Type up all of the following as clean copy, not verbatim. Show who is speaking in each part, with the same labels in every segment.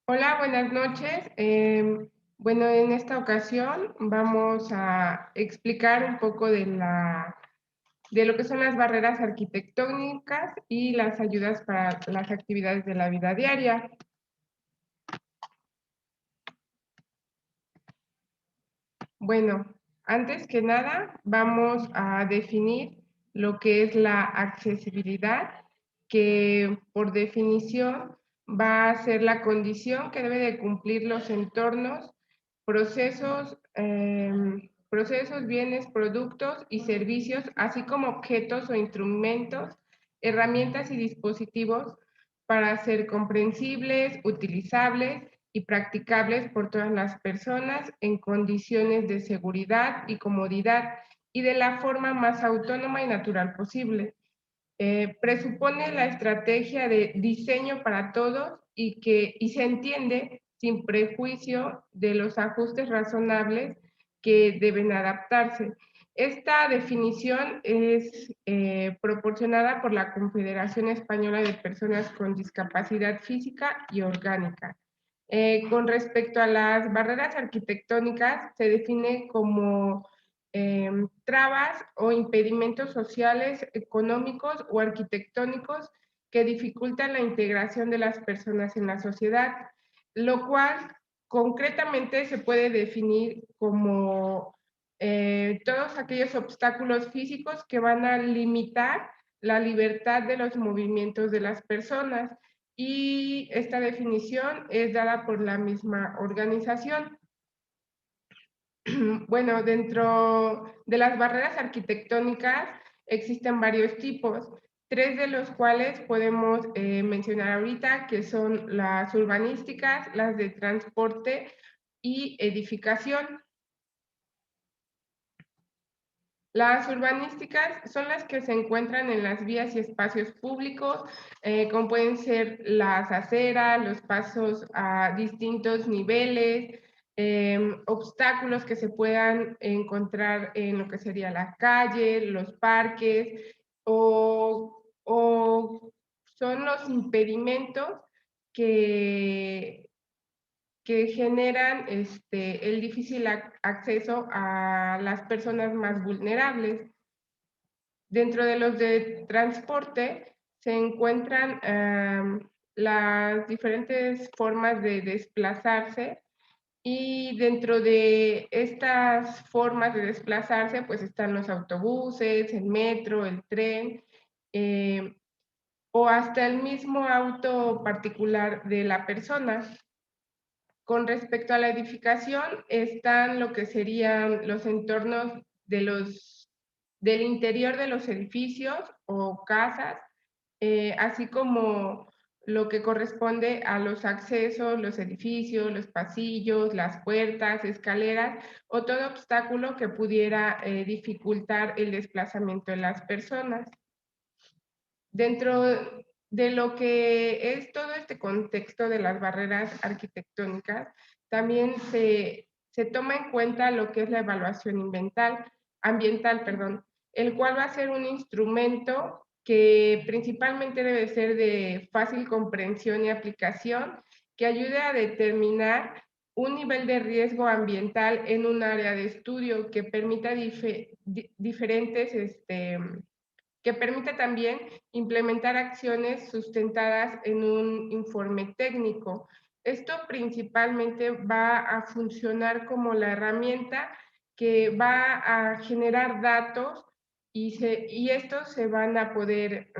Speaker 1: Hola, buenas noches. Bueno, en esta ocasión vamos a explicar un poco de lo que son las barreras arquitectónicas y las ayudas para las actividades de la vida diaria. Bueno, antes que nada vamos a definir lo que es la accesibilidad, que por definición va a ser la condición que debe de cumplir los entornos, procesos, bienes, productos y servicios, así como objetos o instrumentos, herramientas y dispositivos para ser comprensibles, utilizables y practicables por todas las personas en condiciones de seguridad y comodidad y de la forma más autónoma y natural posible. Presupone la estrategia de diseño para todos y se entiende sin prejuicio de los ajustes razonables que deben adaptarse. Esta definición es proporcionada por la Confederación Española de Personas con Discapacidad Física y Orgánica. Con respecto a las barreras arquitectónicas, se define como trabas o impedimentos sociales, económicos o arquitectónicos que dificultan la integración de las personas en la sociedad, lo cual concretamente se puede definir como todos aquellos obstáculos físicos que van a limitar la libertad de los movimientos de las personas, y esta definición es dada por la misma organización. Bueno, dentro de las barreras arquitectónicas existen varios tipos, tres de los cuales podemos mencionar ahorita, que son las urbanísticas, las de transporte y edificación. Las urbanísticas son las que se encuentran en las vías y espacios públicos, como pueden ser las aceras, los pasos a distintos niveles, obstáculos que se puedan encontrar en lo que sería la calle, los parques, o son los impedimentos que que generan el difícil acceso a las personas más vulnerables. Dentro de los de transporte se encuentran las diferentes formas de desplazarse, y dentro de estas formas de desplazarse pues están los autobuses, el metro, el tren, eh, o hasta el mismo auto particular de la persona. Con respecto a la edificación, están lo que serían los entornos del interior de los edificios o casas, así como lo que corresponde a los accesos, los edificios, los pasillos, las puertas, escaleras o todo obstáculo que pudiera dificultar el desplazamiento de las personas. Dentro de lo que es todo este contexto de las barreras arquitectónicas, también se toma en cuenta lo que es la evaluación ambiental, perdón, el cual va a ser un instrumento que principalmente debe ser de fácil comprensión y aplicación, que ayude a determinar un nivel de riesgo ambiental en un área de estudio que permita diferentes que permite también implementar acciones sustentadas en un informe técnico. Esto principalmente va a funcionar como la herramienta que va a generar datos, y estos se van a poder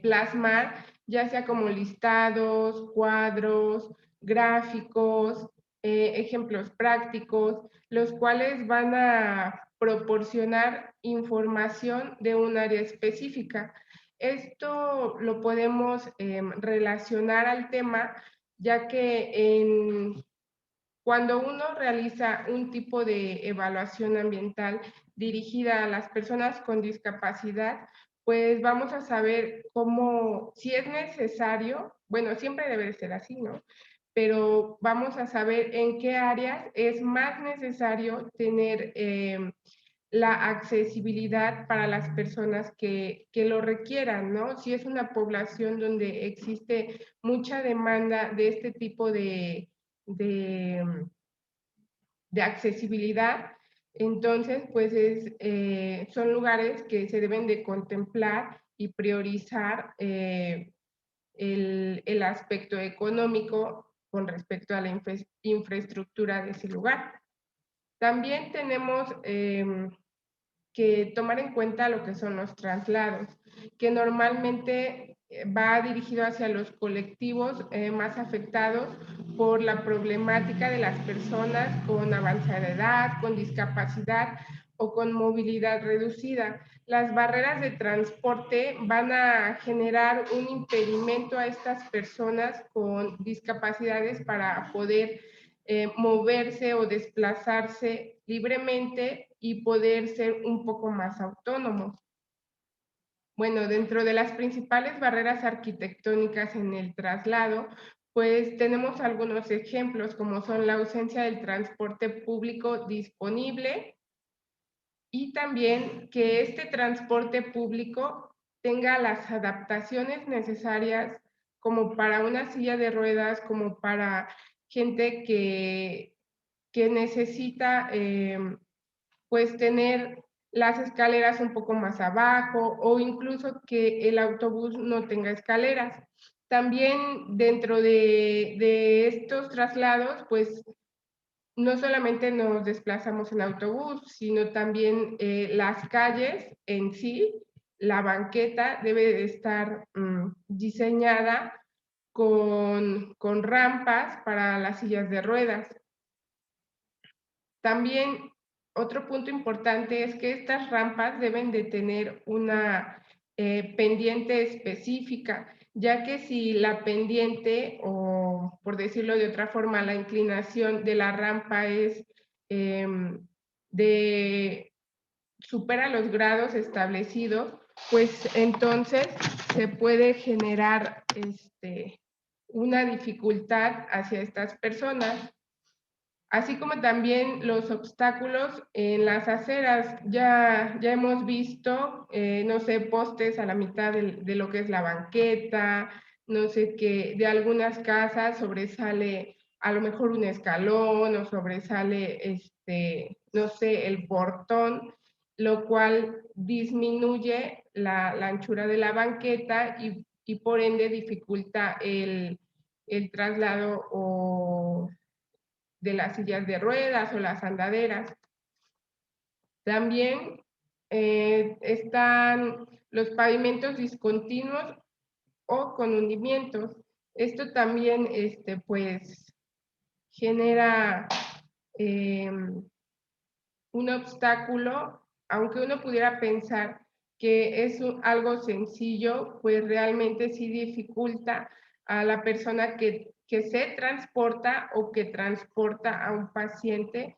Speaker 1: plasmar, ya sea como listados, cuadros, gráficos, ejemplos prácticos, los cuales van a proporcionar información de un área específica. Esto lo podemos relacionar al tema, ya que cuando uno realiza un tipo de evaluación ambiental dirigida a las personas con discapacidad, pues vamos a saber cómo, si es necesario, bueno, siempre debe de ser así, ¿no? Pero vamos a saber en qué áreas es más necesario tener la accesibilidad para las personas que lo requieran, ¿no? Si es una población donde existe mucha demanda de este tipo de accesibilidad, entonces pues son lugares que se deben de contemplar y priorizar el aspecto económico con respecto a la infraestructura de ese lugar. También tenemos que tomar en cuenta lo que son los traslados, que normalmente va dirigido hacia los colectivos más afectados por la problemática de las personas con avanzada edad, con discapacidad o con movilidad reducida. Las barreras de transporte van a generar un impedimento a estas personas con discapacidades para poder moverse o desplazarse libremente y poder ser un poco más autónomos. Bueno, dentro de las principales barreras arquitectónicas en el traslado, pues tenemos algunos ejemplos como son la ausencia del transporte público disponible y también que este transporte público tenga las adaptaciones necesarias como para una silla de ruedas, como para gente que necesita pues tener las escaleras un poco más abajo o incluso que el autobús no tenga escaleras. También dentro de estos traslados, pues no solamente nos desplazamos en autobús, sino también las calles en sí, la banqueta debe de estar diseñada con rampas para las sillas de ruedas. También otro punto importante es que estas rampas deben de tener una pendiente específica, ya que si la pendiente, o por decirlo de otra forma, la inclinación de la rampa es supera los grados establecidos, pues entonces se puede generar una dificultad hacia estas personas. Así como también los obstáculos en las aceras. Ya hemos visto, no sé, postes a la mitad de lo que es la banqueta, no sé, que de algunas casas sobresale a lo mejor un escalón o sobresale, no sé, el portón, lo cual disminuye la anchura de la banqueta y por ende dificulta el traslado o de las sillas de ruedas o las andaderas. También están los pavimentos discontinuos o con hundimientos. Esto también, pues, genera un obstáculo, aunque uno pudiera pensar que es algo sencillo, pues realmente sí dificulta a la persona que se transporta o que transporta a un paciente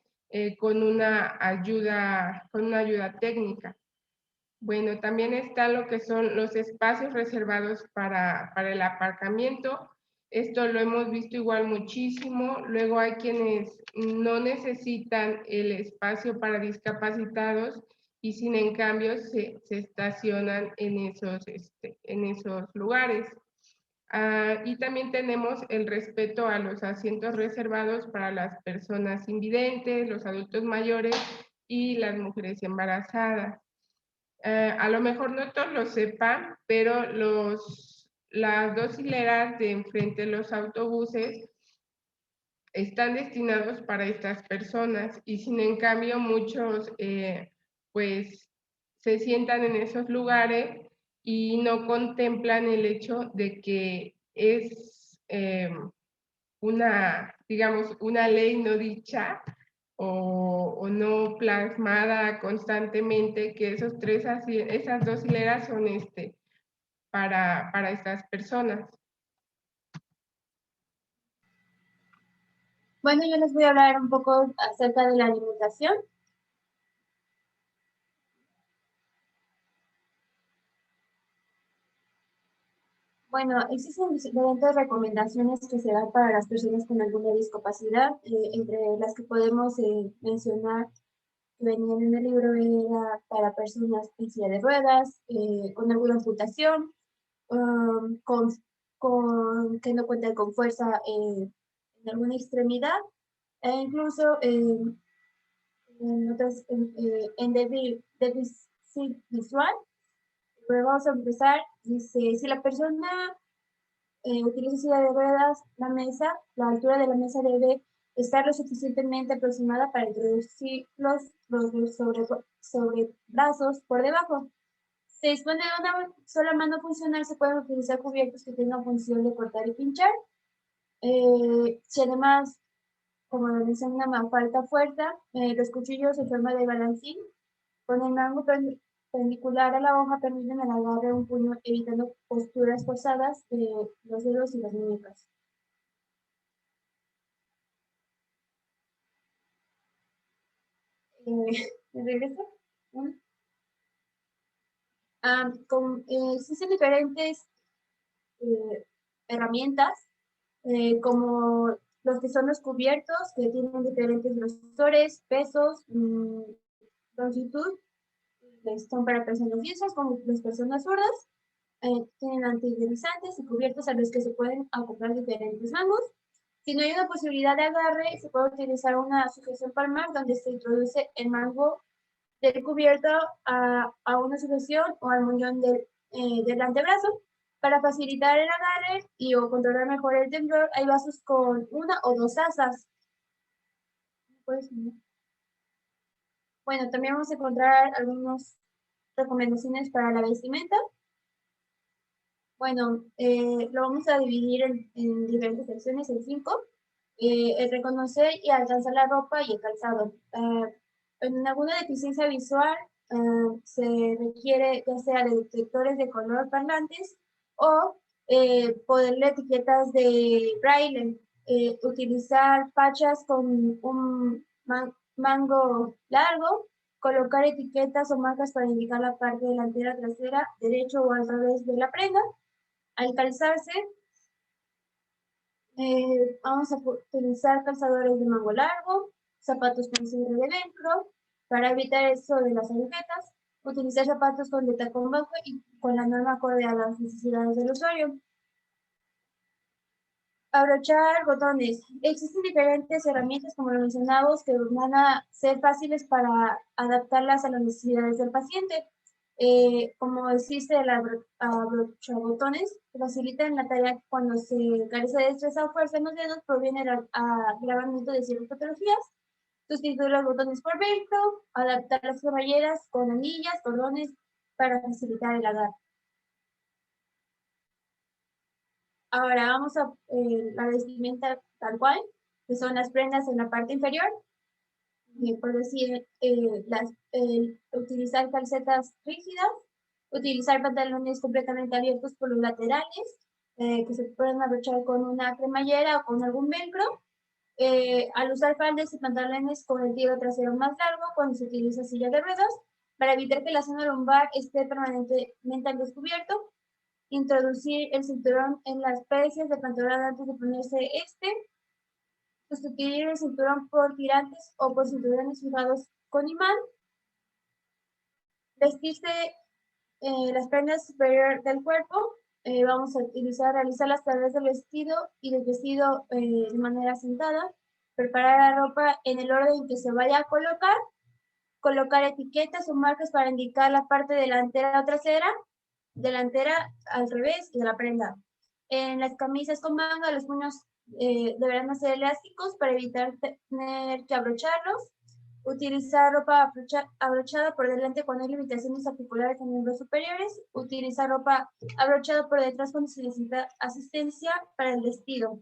Speaker 1: con una ayuda técnica. Bueno, también está lo que son los espacios reservados para el aparcamiento. Esto lo hemos visto igual muchísimo. Luego hay quienes no necesitan el espacio para discapacitados y sin en cambio se estacionan en esos lugares. Y también tenemos el respeto a los asientos reservados para las personas invidentes, los adultos mayores y las mujeres embarazadas. A lo mejor no todos lo sepan, pero las dos hileras de enfrente de los autobuses están destinados para estas personas y sin en cambio muchos pues se sientan en esos lugares y no contemplan el hecho de que es digamos, una ley no dicha o no plasmada constantemente, que esas dos hileras son para estas personas.
Speaker 2: Bueno, yo les voy a hablar un poco acerca de la alimentación. Bueno, existen diferentes recomendaciones que se dan para las personas con alguna discapacidad, entre las que podemos mencionar que venían en el libro era para personas en silla de ruedas, con alguna amputación, que no cuentan con fuerza en alguna extremidad, e incluso en otras, en déficit visual. Pero vamos a empezar. Dice, si la persona utiliza silla de ruedas, la altura de la mesa debe estar lo suficientemente aproximada para introducir los sobrebrazos por debajo. Se dispone de una sola mano funcional, se pueden utilizar cubiertos que tengan función de cortar y pinchar. Si además, como lo mencionaba, falta fuerza, los cuchillos en forma de balancín con el mango perpendicular a la hoja permiten el agarre de un puño, evitando posturas forzadas de los dedos y las muñecas. ¿Me regreso? Existen diferentes herramientas, como los que son los cubiertos, que tienen diferentes grosores, pesos, longitud, son para personas diestras como las personas sordas. Tienen antideslizantes y cubiertos a los que se pueden acoplar diferentes mangos. Si no hay una posibilidad de agarre, se puede utilizar una sujeción palmar donde se introduce el mango del cubierto a una sujeción o al muñón del antebrazo. Para facilitar el agarre o controlar mejor el temblor, hay vasos con una o dos asas. Bueno, también vamos a encontrar algunas recomendaciones para la vestimenta. Bueno, lo vamos a dividir en diferentes secciones, en 5. El reconocer y alcanzar la ropa y el calzado. En alguna deficiencia visual se requiere ya sea de detectores de color parlantes o ponerle etiquetas de braille, utilizar fachas con un mango largo, colocar etiquetas o marcas para indicar la parte delantera, trasera, derecho o al revés de la prenda. Al calzarse, vamos a utilizar calzadores de mango largo, zapatos con cierre de velcro, para evitar eso de las agujetas, utilizar zapatos con de tacón bajo y con la norma acorde a las necesidades del usuario. Abrochar botones. Existen diferentes herramientas, como lo mencionamos, que van a ser fáciles para adaptarlas a las necesidades del paciente. Como existe el abrochabotones, que facilitan la tarea cuando se carece de destreza o fuerza en los dedos, proviene del agravamiento de ciertas patologías. Sustituir los botones por velcro, adaptar las cremalleras con anillas, cordones, para facilitar el agarre. Ahora vamos a la vestimenta tal cual, que son las prendas en la parte inferior. Por decir, utilizar calcetas rígidas, utilizar pantalones completamente abiertos por los laterales, que se pueden abrochar con una cremallera o con algún velcro. Al usar faldas y pantalones con el tiro trasero más largo, cuando se utiliza silla de ruedas, para evitar que la zona lumbar esté permanentemente al descubierto. Introducir el cinturón en las precias de pantalón antes de ponerse sustituir el cinturón por tirantes o por cinturones fijados con imán, vestirse las prendas superior del cuerpo. Vamos a realizar las tareas del vestido y del vestido de manera sentada, preparar la ropa en el orden que se vaya a colocar etiquetas o marcas para indicar la parte delantera o trasera, delantera al revés de la prenda. En las camisas con manga, los puños deberán ser elásticos para evitar tener que abrocharlos. Utilizar ropa abrochada por delante cuando hay limitaciones articulares en miembros superiores. Utilizar ropa abrochada por detrás cuando se necesita asistencia para el vestido.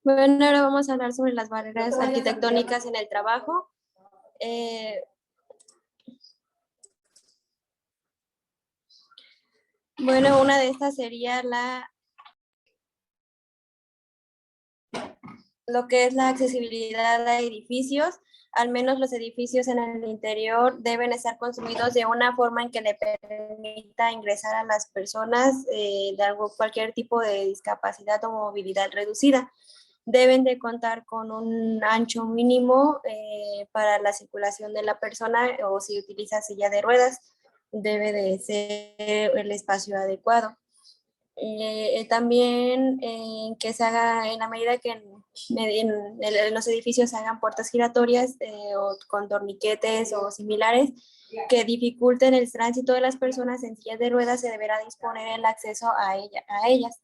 Speaker 3: Bueno, ahora vamos a hablar sobre las barreras arquitectónicas en el trabajo. Bueno, una de estas sería lo que es la accesibilidad a edificios, Al menos los edificios en el interior deben estar construidos de una forma en que le permita ingresar a las personas de cualquier tipo de discapacidad o movilidad reducida. Deben de contar con un ancho mínimo para la circulación de la persona, o si utiliza silla de ruedas, debe de ser el espacio adecuado. También que se haga, en la medida que en los edificios se hagan puertas giratorias o con torniquetes o similares que dificulten el tránsito de las personas en sillas de ruedas, se deberá disponer el acceso a ellas.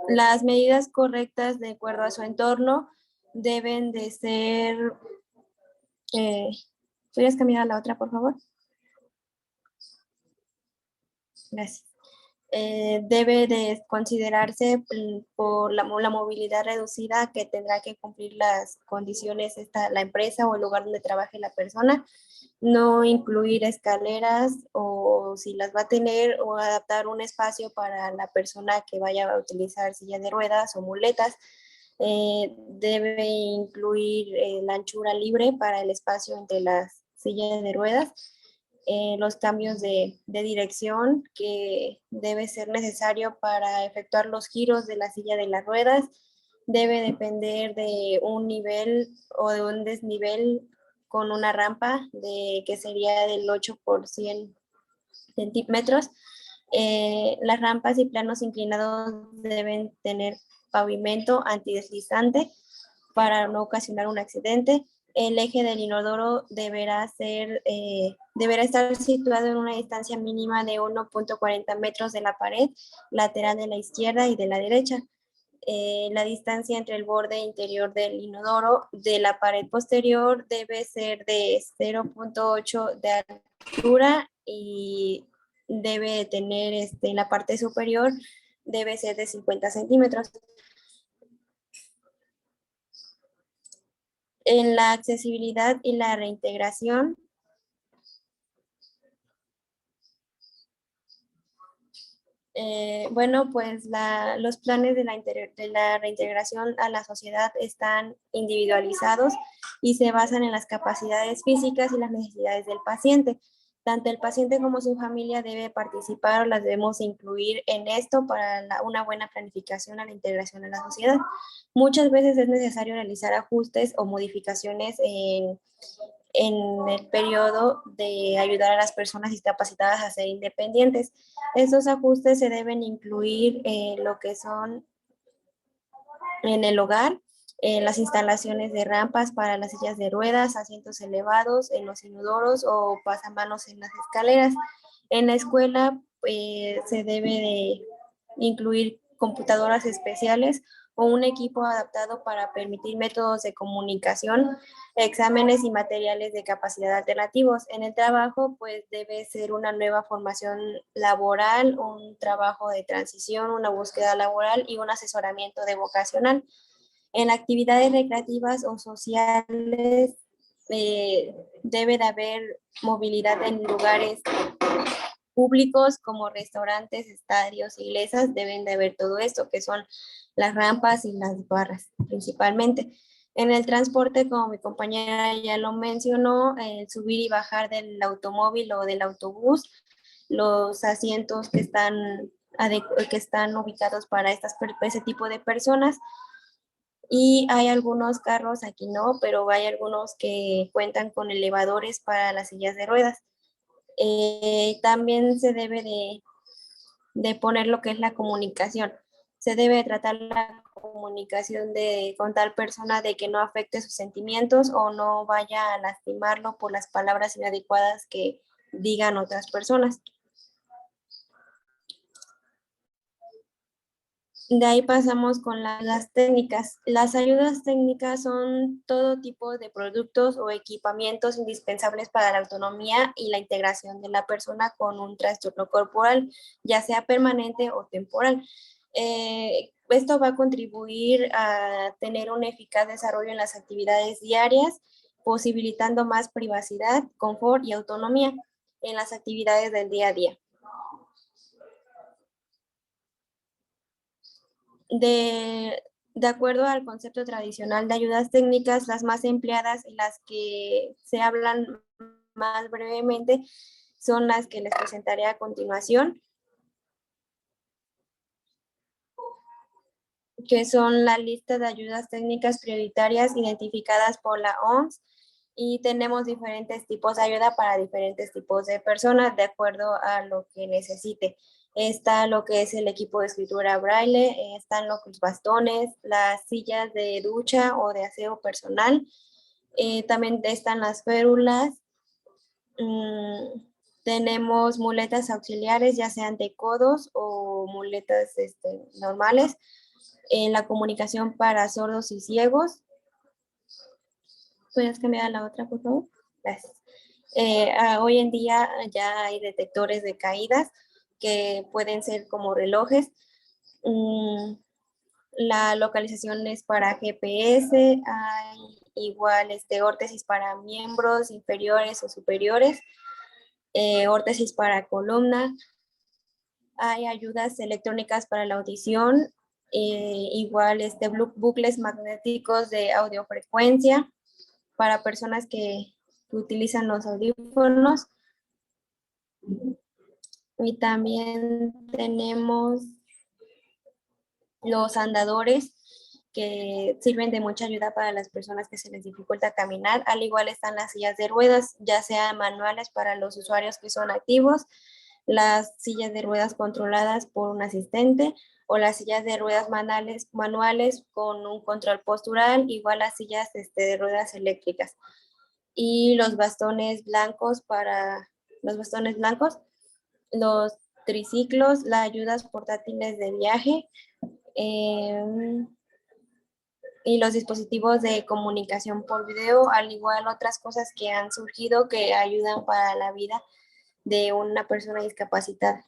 Speaker 3: Las medidas correctas de acuerdo a su entorno deben de ser... ¿Podrías cambiar a la otra, por favor? Gracias. Debe de considerarse por la movilidad reducida que tendrá que cumplir las condiciones la empresa o el lugar donde trabaje la persona, no incluir escaleras o si las va a tener, o adaptar un espacio para la persona que vaya a utilizar silla de ruedas o muletas. Debe incluir la anchura libre para el espacio entre las sillas de ruedas. Los cambios de dirección que debe ser necesario para efectuar los giros de la silla de las ruedas. Debe depender de un nivel o de un desnivel con una rampa que sería del 8 por 100 centímetros. Las rampas y planos inclinados deben tener pavimento antideslizante para no ocasionar un accidente. El eje del inodoro deberá estar situado en una distancia mínima de 1.40 metros de la pared lateral de la izquierda y de la derecha. La distancia entre el borde interior del inodoro de la pared posterior debe ser de 0.8 de altura y debe tener en la parte superior debe ser de 50 centímetros. En la accesibilidad y la reintegración, bueno, pues los planes de la reintegración a la sociedad están individualizados y se basan en las capacidades físicas y las necesidades del paciente. Tanto el paciente como su familia debe participar o las debemos incluir en esto para una buena planificación a la integración a la sociedad. Muchas veces es necesario realizar ajustes o modificaciones en el periodo de ayudar a las personas discapacitadas a ser independientes. Estos ajustes se deben incluir lo que son en el hogar, las instalaciones de rampas para las sillas de ruedas, asientos elevados en los inodoros o pasamanos en las escaleras. En la escuela se debe de incluir computadoras especiales o un equipo adaptado para permitir métodos de comunicación, exámenes y materiales de capacidad alternativos. En el trabajo, pues debe ser una nueva formación laboral, un trabajo de transición, una búsqueda laboral y un asesoramiento de vocacional. En actividades recreativas o sociales, debe de haber movilidad en lugares públicos como restaurantes, estadios, iglesias, deben de haber todo esto, que son las rampas y las barras principalmente. En el transporte, como mi compañera ya lo mencionó, el subir y bajar del automóvil o del autobús, los asientos que están ubicados para ese tipo de personas. Y hay algunos carros, aquí no, pero hay algunos que cuentan con elevadores para las sillas de ruedas. También se debe de poner lo que es la comunicación. Se debe tratar la comunicación con tal persona de que no afecte sus sentimientos o no vaya a lastimarlo por las palabras inadecuadas que digan otras personas. De ahí pasamos con las técnicas. Las ayudas técnicas son todo tipo de productos o equipamientos indispensables para la autonomía y la integración de la persona con un trastorno corporal, ya sea permanente o temporal. Esto va a contribuir a tener un eficaz desarrollo en las actividades diarias, posibilitando más privacidad, confort y autonomía en las actividades del día a día. De acuerdo al concepto tradicional de ayudas técnicas, las más empleadas y las que se hablan más brevemente son las que les presentaré a continuación, que son la lista de ayudas técnicas prioritarias identificadas por la OMS, y tenemos diferentes tipos de ayuda para diferentes tipos de personas de acuerdo a lo que necesite. Está lo que es el equipo de escritura braille, están los bastones, las sillas de ducha o de aseo personal, también están las férulas, tenemos muletas auxiliares, ya sean de codos o muletas normales, en la comunicación para sordos y ciegos. ¿Puedes cambiar a la otra, por favor? Gracias. Hoy en día ya hay detectores de caídas que pueden ser como relojes. La localización es para GPS, hay igual órtesis para miembros inferiores o superiores, órtesis para columna, hay ayudas electrónicas para la audición, igual bucles magnéticos de audiofrecuencia para personas que utilizan los audífonos. Y también tenemos los andadores, que sirven de mucha ayuda para las personas que se les dificulta caminar. Al igual están las sillas de ruedas, ya sean manuales para los usuarios que son activos, las sillas de ruedas controladas por un asistente, o las sillas de ruedas manuales con un control postural, igual las sillas de ruedas eléctricas. Y los bastones blancos los triciclos, las ayudas portátiles de viaje, y los dispositivos de comunicación por video, al igual otras cosas que han surgido que ayudan para la vida de una persona discapacitada.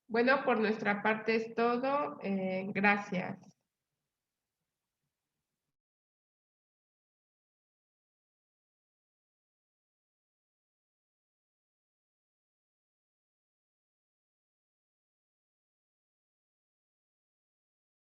Speaker 1: Bueno, por nuestra parte es todo. Gracias.